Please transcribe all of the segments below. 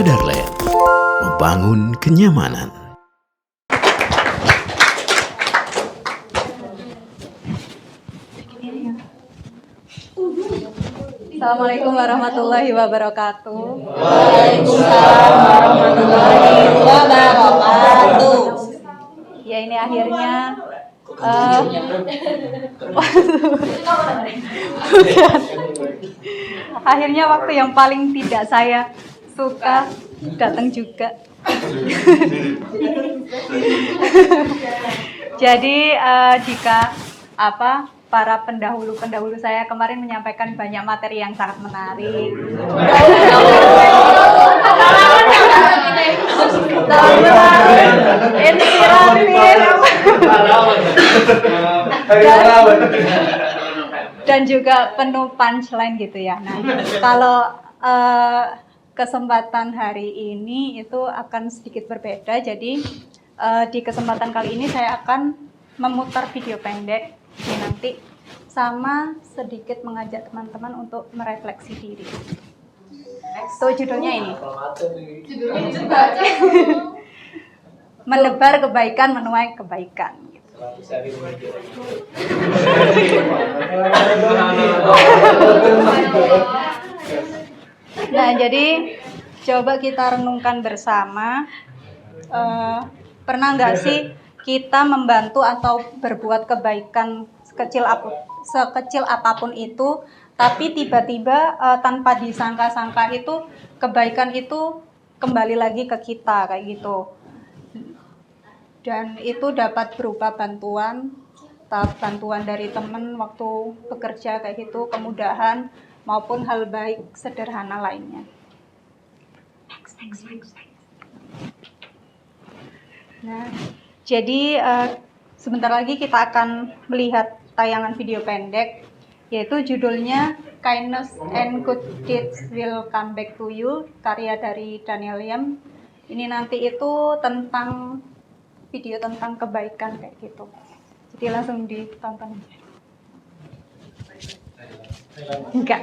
Motherland, membangun kenyamanan. Assalamualaikum warahmatullahi wabarakatuh. Waalaikumsalam warahmatullahi wabarakatuh. Ya ini akhirnya akhirnya waktu yang paling tidak saya suka datang juga. Jadi jika para pendahulu saya kemarin menyampaikan banyak materi yang sangat menarik. Dan juga penuh punchline gitu ya. Nah, kalau kesempatan hari ini itu akan sedikit berbeda. Jadi di kesempatan kali ini saya akan memutar video pendek ini nanti sama sedikit mengajak teman-teman untuk merefleksi diri. So judulnya ini. Menebar kebaikan, menuai kebaikan. Nah, jadi coba kita renungkan bersama. Pernah nggak sih kita membantu atau berbuat kebaikan sekecil apapun itu, tapi tiba-tiba tanpa disangka-sangka itu kebaikan itu kembali lagi ke kita kayak gitu. Dan itu dapat berupa bantuan dari teman waktu bekerja kayak gitu, kemudahan maupun hal baik sederhana lainnya. Next. Nah, jadi sebentar lagi kita akan melihat tayangan video pendek, yaitu judulnya Kindness and Good Deeds Will Come Back to You, karya dari Daniel Yam. Ini nanti itu tentang video tentang kebaikan kayak gitu. Jadi langsung ditonton. Enggak.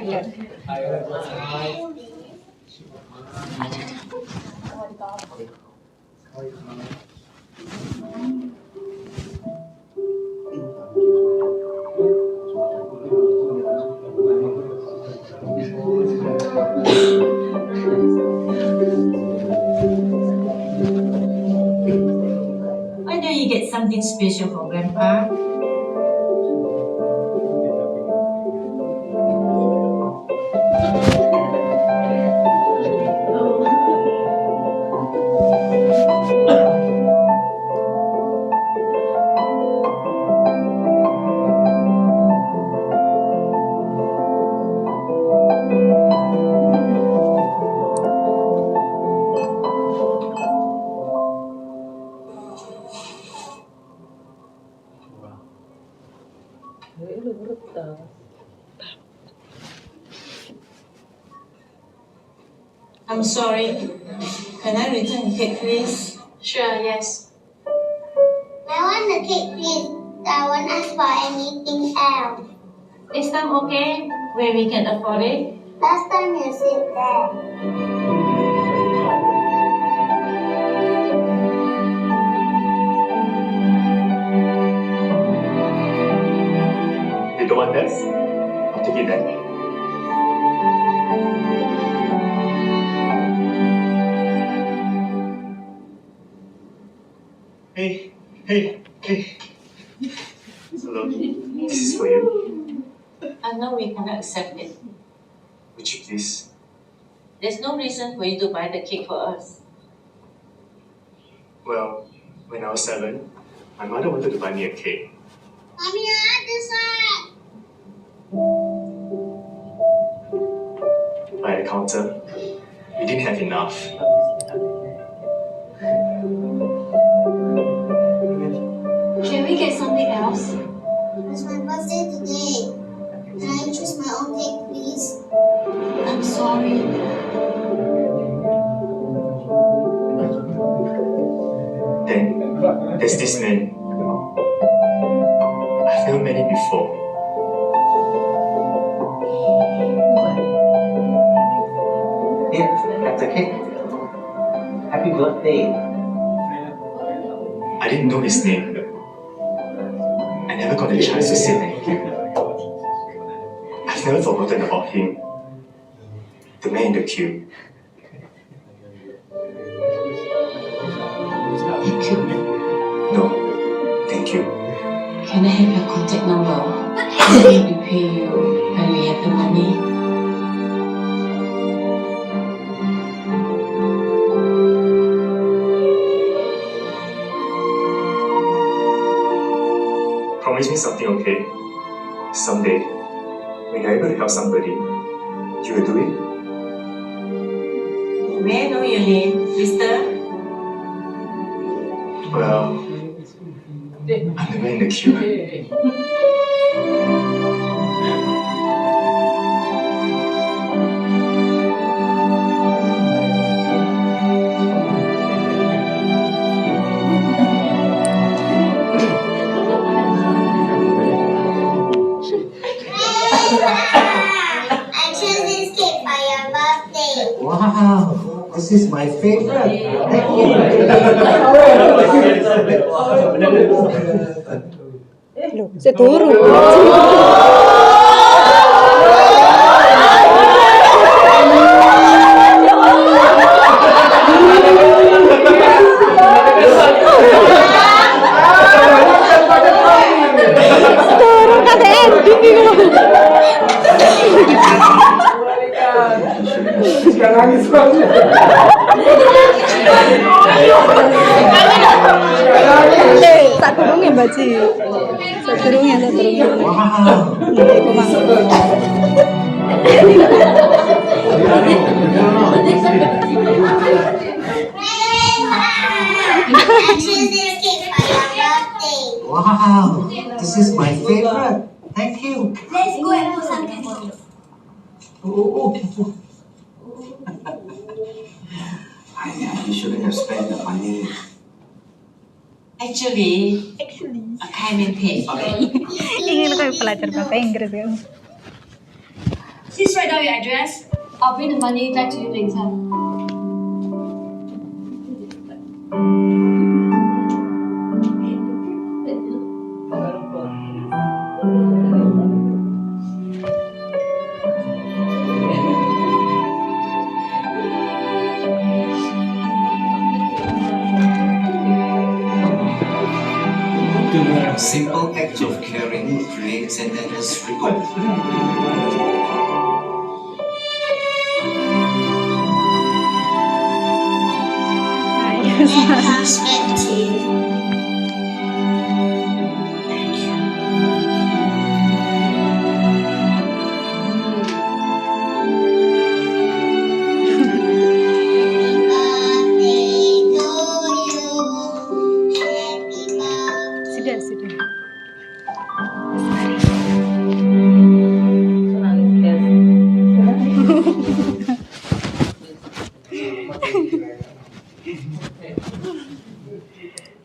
Why don't you get something special for Grandpa? I'm sorry. Can I return the cake, please? Sure, yes. I want the cake, please. I won't ask for anything else. Is that okay? Where we can afford it? Last time you said that. You don't want this? I'll take it then. Hey. Hello. This is for you. I know we cannot accept it. Would you please? There's no reason for you to buy the cake for us. Well, when I was 7, my mother wanted to buy me a cake. Mommy, I want this one. But at the counter, we didn't have enough. Can we get something else? It's my birthday today. Can I choose my own cake, please? I'm sorry. Then, there's this man. I've never met him before. Here, have the cake. birthday. I didn't know his name. I never got the chance to say thank you. I've never forgotten about him. The man in the queue. Thank you. No, thank you. Can I have your contact number? Maybe we pay you when we have the money. Promise me something, okay? Someday, when you're able to help somebody, you will do it. May I know your name, mister? Well, I'm the man in the queue. I choose this cake for your birthday. Wow, this is my favorite. Thank you. Sadurunge Mbak Ci. Sadurunge. Wow. Iku mang. I choose this cake for your birthday. Wow, this is my favorite. Thank you. Let's go and put some candles. Okay. You shouldn't have spent the money. Actually, I came and paid for it. Ingin kayak pelajar bahasa Inggris kan. Please write down your address. I'll bring the money back to you later. A simple act of caring creates an endless ripple. Perspective. Thank you. Happy birthday to you. Happy birthday. Sudah.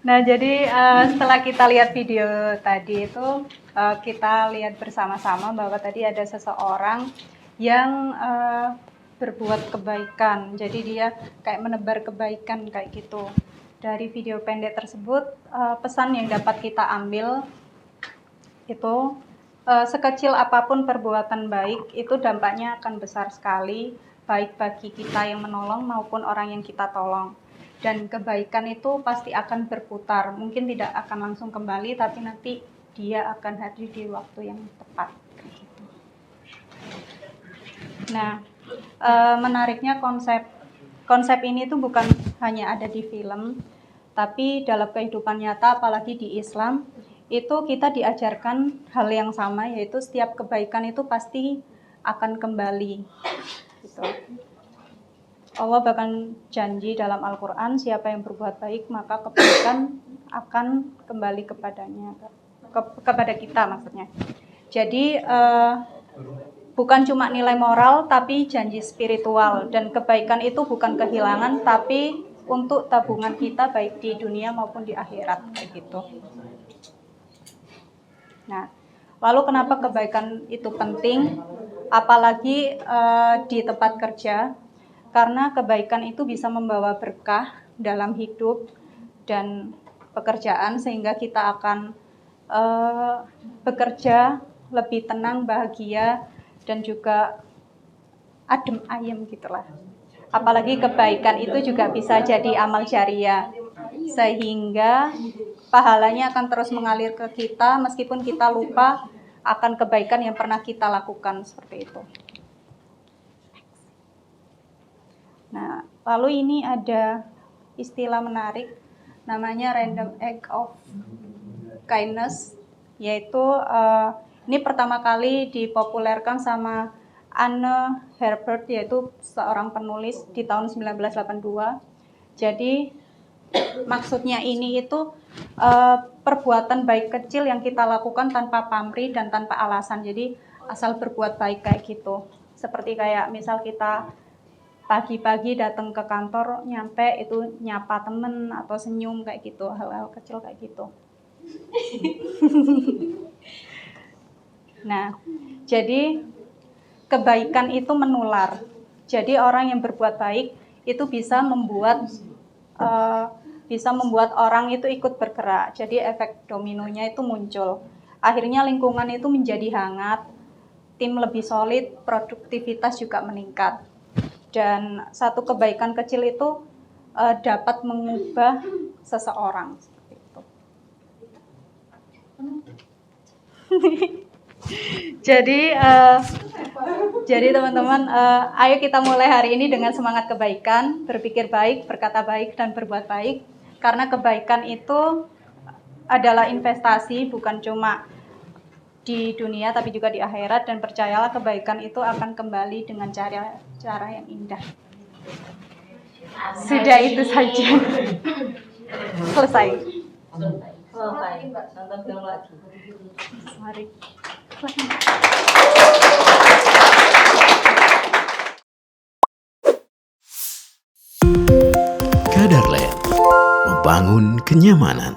Nah, jadi setelah kita lihat video tadi itu, kita lihat bersama-sama bahwa tadi ada seseorang yang berbuat kebaikan. Jadi dia kayak menebar kebaikan kayak gitu. Dari video pendek tersebut, pesan yang dapat kita ambil itu sekecil apapun perbuatan baik itu dampaknya akan besar sekali, baik bagi kita yang menolong maupun orang yang kita tolong. Dan kebaikan itu pasti akan berputar, mungkin tidak akan langsung kembali, tapi nanti dia akan hadir di waktu yang tepat. Gitu. Nah, menariknya konsep ini tuh bukan hanya ada di film, tapi dalam kehidupan nyata, apalagi di Islam, itu kita diajarkan hal yang sama, yaitu setiap kebaikan itu pasti akan kembali. Gitu. Allah bahkan janji dalam Al-Quran, siapa yang berbuat baik maka kebaikan akan kembali kepadanya, kepada kita maksudnya. Jadi bukan cuma nilai moral tapi janji spiritual, dan kebaikan itu bukan kehilangan tapi untuk tabungan kita baik di dunia maupun di akhirat kayak gitu. Nah, lalu kenapa kebaikan itu penting, apalagi di tempat kerja? Karena kebaikan itu bisa membawa berkah dalam hidup dan pekerjaan, sehingga kita akan bekerja lebih tenang, bahagia, dan juga adem ayem gitulah. Apalagi kebaikan itu juga bisa jadi amal jariah, sehingga pahalanya akan terus mengalir ke kita meskipun kita lupa akan kebaikan yang pernah kita lakukan, seperti itu. Nah, lalu ini ada istilah menarik namanya random act of kindness, yaitu ini pertama kali dipopulerkan sama Anne Herbert, yaitu seorang penulis di tahun 1982. Jadi maksudnya ini itu perbuatan baik kecil yang kita lakukan tanpa pamrih dan tanpa alasan. Jadi asal berbuat baik kayak gitu. Seperti kayak misal kita pagi-pagi datang ke kantor, nyampe itu nyapa temen atau senyum kayak gitu, hal-hal kecil kayak gitu. Nah, jadi kebaikan itu menular. Jadi orang yang berbuat baik itu bisa membuat orang itu ikut bergerak. Jadi efek dominonya itu muncul. Akhirnya lingkungan itu menjadi hangat, tim lebih solid, produktivitas juga meningkat. Dan satu kebaikan kecil itu dapat mengubah seseorang, seperti itu. Jadi teman-teman, ayo kita mulai hari ini dengan semangat kebaikan, berpikir baik, berkata baik, dan berbuat baik. Karena kebaikan itu adalah investasi, bukan cuma di dunia tapi juga di akhirat, dan percayalah kebaikan itu akan kembali dengan cara yang indah. Sudah itu saja. Selesai. Mari. Kadarland, membangun kenyamanan.